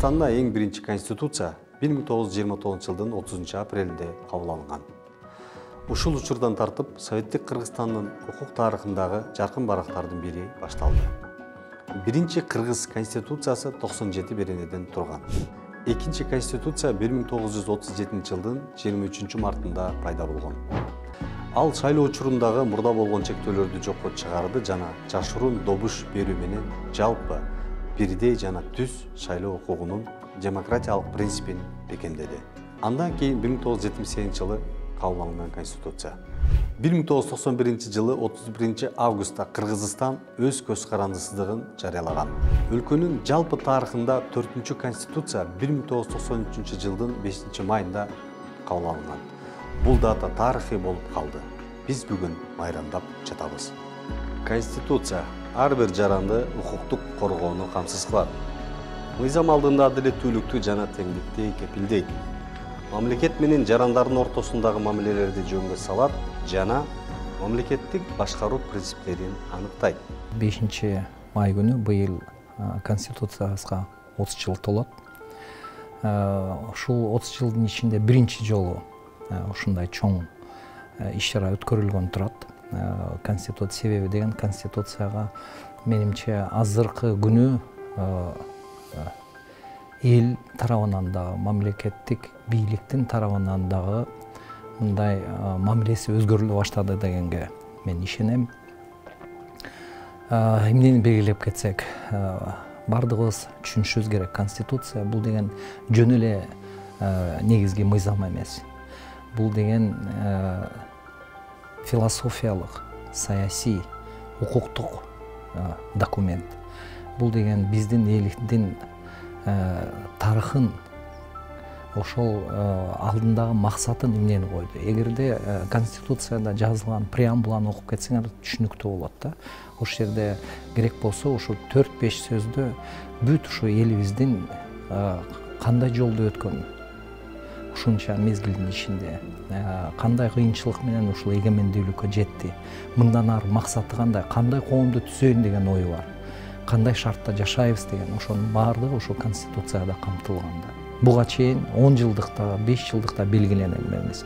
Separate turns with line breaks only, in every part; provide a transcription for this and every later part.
Кыргызстанда эң биринчи конституция 1929 жылдын 30 апрелинде кабыл алынган. Ушул учурдан тартып Советтик Кыргызстандын укук тарыхындагы жаркын барактардын бири башталды. Биринчи Кыргыз конституциясы 97 беренеден турган. Экинчи конституция 1937 жылдын 23 мартында пайда болгон. Ал шайлоо учурундагы мурда болгон чектөөлөрдү жокко чыгарды жана жашыруун добуш берүү менен жалпы бирдей жана түз шайлоо укугунун демократиялык принципин бекемдеди. Андан кийин 1978 жылы кабыл алынган конституция. 1991 жылы 31 августта Кыргызстан өз көз карандысыздыгын жарыялаган. Өлкөнүн жалпы тарыхында 4-чү конституция 1993 жылдын 5 майында кабыл алынган. Бул дата тарыхый болуп калды. Биз бүгүн майрамдап жатабыз. Конституция ар бир жаранды укуктук коргоону камсыз кылат. Мыйзам алдында адилеттүүлүктү жана теңдикти кепилдейт. Мамлекет менен жарандардын ортосундагы мамилелерди жөнгө салат жана мамлекеттик башкаруу принциптерин аныктайт.
5 май күнү быйыл конституциябызга 30 жыл толот. Ушул 30 жылдын ичинде биринчи жолу ушундай чоң иш-чара өткөрүлгөн турат. Конституция себеби деген конституцияга менимче азыркы күнү эл тарабынан да мамлекеттик бийликтин тарабынан дагы мындай мамилеси өзгөрүлө баштады дегенге мен ишенем. Эмнени белгилеп кетсек, бардыгыбыз түшүнүшүбүз керек. Конституция бул деген жөн эле негизги мыйзам эмес. Бул деген философиялык, саясий, укуктук документ. Бул деген биздин элдин тарыхын, ошол алдындагы максатын эмнени койду. Эгерде конституцияда жазылган преамбуланы окуп кетсеңер түшүнүктүү болот да. Ошол жерде керек болсо ушу 4-5 сөздө бүт ушу элибиздин кандай жолду өткөнүн, ушунча мезгилдин ичинде кандай кыйынчылык менен ушул эгемендүүлүккө жетти, мындан ары максаты кандай коомду түзөйүн деген ою бар, кандай шартта жашайбыз деген ошонун баардыгы ушул конституцияда камтылган да. Буга чейин 10 жылдыкта, 5 жылдыкта белгиленген эмес.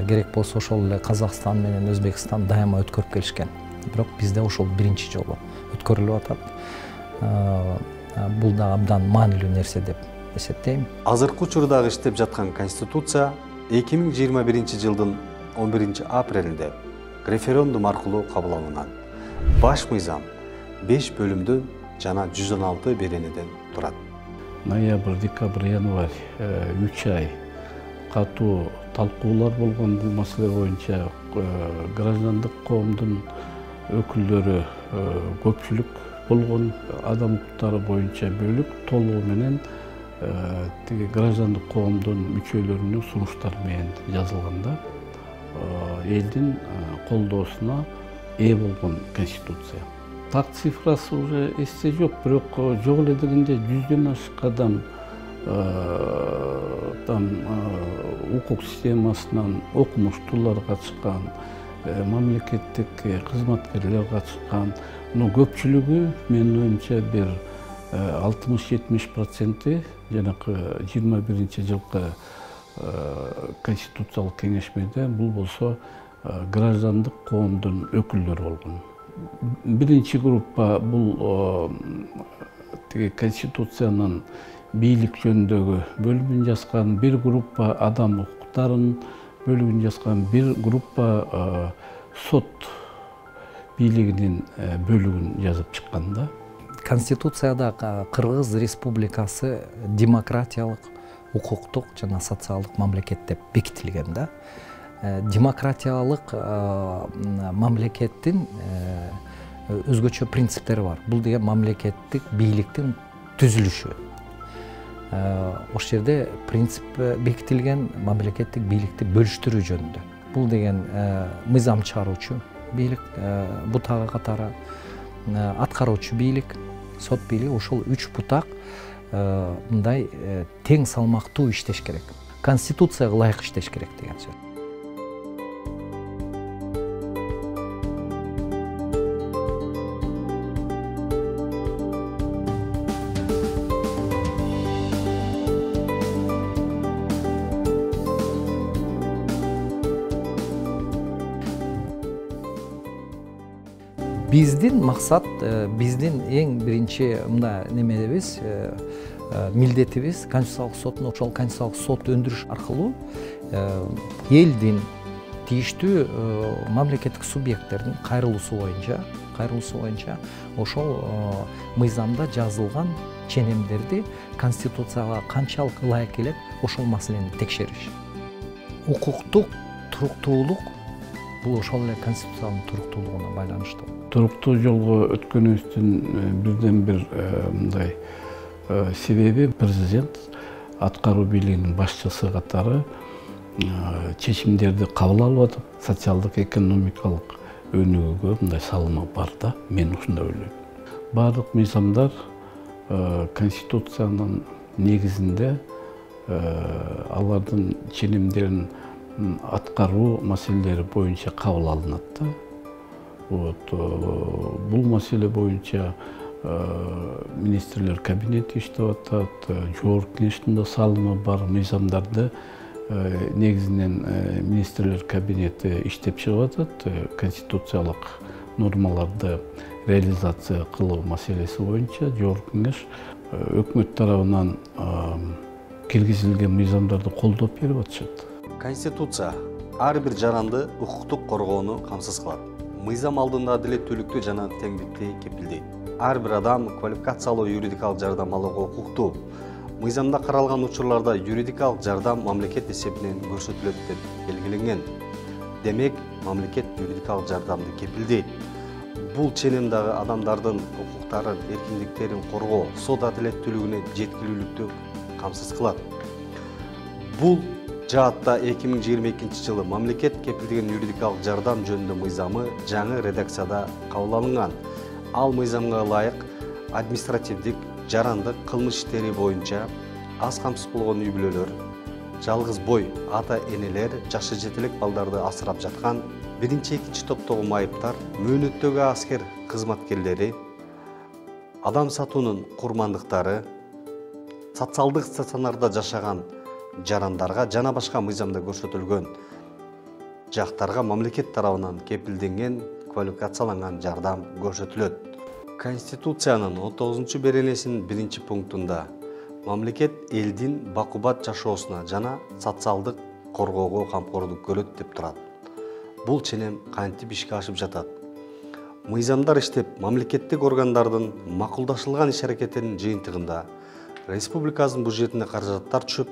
Керек болсо ошол эле Казакстан менен Өзбекстан дайыма өткөрүп келишкен. Бирок бизде ошол биринчи жолу өткөрүлүп атат. Бул да абдан маанилүү нерсе деп эсептейм.
Азыркы учурдагы иштеп жаткан конституция 2021 жылдын 11 апрелинде референдум аркылуу кабыл алынган. Баш мыйзам 5 бөлүмдөн жана 116 беренеден турат.
Ноябрь, декабрь, январь 3 ай катуу талкуулар болгон бул маселе боюнча. Граждандык коомдун өкүлдөрү көпчүлүк болгон, адам укуктары боюнча бөлүк толугу менен граждандык коомдун мүчөлөрүнүн сунуштары менен жазылганда элдин колдоосуна ээ болгон конституция. Так цифрасы уже эсте жок, бирок жок эле дегенде 100дөн ашык адам укук системасынан окумуштуулар катышкан, мамлекеттик кызматкерлер катышкан. Но көпчүлүгү менин оюмча бир 60-70% жанакы 21 жылкы конституциялык кеңешмеде бул болсо граждандык коомдун өкүлдөрү болгон. Биринчи группа бул конституциянын бийлик жөнүндөгү бөлүмүн жазган, бир группа адам укуктарын бөлүгүн жазган, бир группа сот бийлигинин бөлүгүн жазып чыккан да.
Конституцияда Кыргыз Республикасы демократиялык, укуктук жана социалдык мамлекет деп бекитилген да. Демократиялык мамлекеттин өзгөчө принциптери бар. Бул деген мамлекеттик бийликтин түзүлүшү. Ошол жерде принцип бекитилген мамлекеттик бийликти бөлүштүрүү жөнүндө. Бул деген мыйзам чыгаруучу бийлик, бутагы катары аткаруучу бийлик, сот бийлиги, ошол 3 бутак мындай тең салмактуу иштеш керек. Конституцияга ылайык иштеш керек деген сөз. биздин максат, биздин эң биринчи мына немебиз, милдетибиз Конституциялык соттун ошол Конституциялык сот өндүрүш аркылуу элдин тийиштүү мамлекеттик субъекттердин кайрылуусу боюнча ошол мыйзамда жазылган ченемдерди Конституцияга канчалык ылайык келет ошол маселени текшериш. Укуктук туруктуулук бул ошол эле Конституциянын туруктуулугуна байланыштуу.
Туруктуу жолго өткөнүбүздүн бирден бир мындай себеби президент аткаруу бийлигинин башчысы катары чечимдерди кабыл алып атып, социалдык экономикалык өнүгүүгө мындай салымы бар да, мен ушундай ойлойм. Бардык мыйзамдар Конституциянын негизинде алардын ченемдерин аткаруу маселелери боюнча кабыл алынат да. Бул маселе боюнча министрлер кабинети иштеп атат, жогорку кеңештин да салымы бар. Мыйзамдарды негизинен министрлер кабинети иштеп чыгып атат. Конституциялык нормаларды реализация кылуу маселеси боюнча жогорку кеңеш өкмөт тарабынан киргизилген мыйзамдарды колдоп берип атышат.
Конституция ар бир жаранды укуктук коргоону камсыз кылат. Мыйзам алдында адилеттүүлүктү жана теңдикти кепилдейт. Ар бир адам квалификациялуу юридикалык жардам алууга укуктуу. Мыйзамда каралган учурларда юридикалык жардам мамлекет эсебинен көрсөтүлөт деп белгиленген. Демек, мамлекет юридикалык жардамды кепилдейт. Бул ченем дагы адамдардын укуктарын, эркиндиктерин коргоо, сот адилеттүүлүгүнө жеткилүүлүктү камсыз кылат. Бул жаатта 2022 жылы мамлекет кепилдеген юридикалык жардам жөнүндө мыйзамы жаңы редакцияда кабыл алынган. Ал мыйзамга ылайык административдик, жарандык кылмыш иштери боюнча аз камсыз болгон үй бүлөлөр, жалгыз бой ата-энелер, жашы жетелек балдарды асырап жаткан биринчи, экинчи топтогу майыптар, мөөнөттөгү аскер кызматкерлери, адам сатуунун курмандыктары, социалдык стационарда жашаган жарандарга жана башка мыйзамда көрсөтүлгөн жактарга мамлекет тарабынан кепилденген квалификацияланган жардам көрсөтүлөт. Конституциянын 19 беренесинин 1 пунктунда мамлекет элдин бакубат жашоосуна жана социалдык коргоого камкорлук көрөт деп турат. Бул ченем кантип ишке ашып жатат? Мыйзамдар иштеп, мамлекеттик органдардын макулдашылган иш-аракеттеринин жыйынтыгында республикабыздын бюджетине каражаттар түшүп,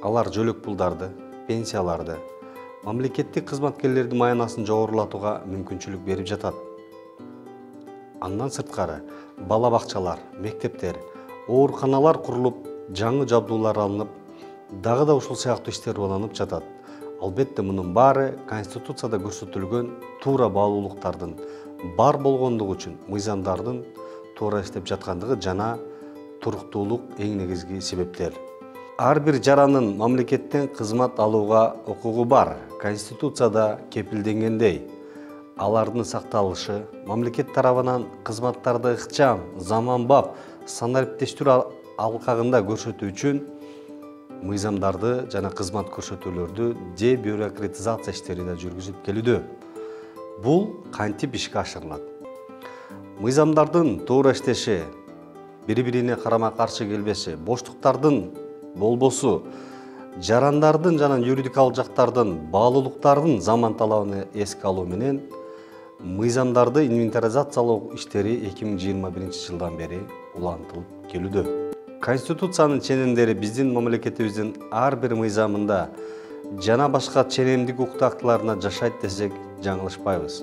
алар жөлөк пулдарды, пенсияларды, мамлекеттик кызматкерлердин маянасын жогорулатууга мүмкүнчүлүк берип жатат. Андан сырткары, бала бакчалар, мектептер, ооруканалар курулуп, жаңы жабдуулар алынып, дагы да ушул сыяктуу иштер уланып жатат. Албетте мунун баары Конституцияда көрсөтүлгөн туура баалуулуктардын бар болгондугу үчүн мыйзамдардын туура иштеп жаткандыгы жана туруктуулук эң негизги себептер. Ар бир жарандын мамлекеттен кызмат алууга укугу бар. Конституцияда кепилденгендей, алардын сакталышы, мамлекет тарабынан кызматтарды ыкчам, заманбап, стандарттештирүү алкагында көрсөтүү үчүн мыйзамдарды жана кызмат көрсөтүүлөрдү дебюрократизация иштери да жүргүзүп келүүдө. Бул кантип ишке ашырылат? Мыйзамдардын туура иштеши, бири-бирине карама-каршы келбеши, боштуктардын болбосу, жарандардын жана юридикалык жактардын баалуулуктардын заман талабын эске алуу менен мыйзамдарды инвентаризациялоо иштери 2021 жылдан бери улантылып келүүдө. Конституциянын ченемдери биздин мамлекетибиздин ар бир мыйзамында жана башка ченемдик укук актыларына жашайт десек жаңылышпайбыз.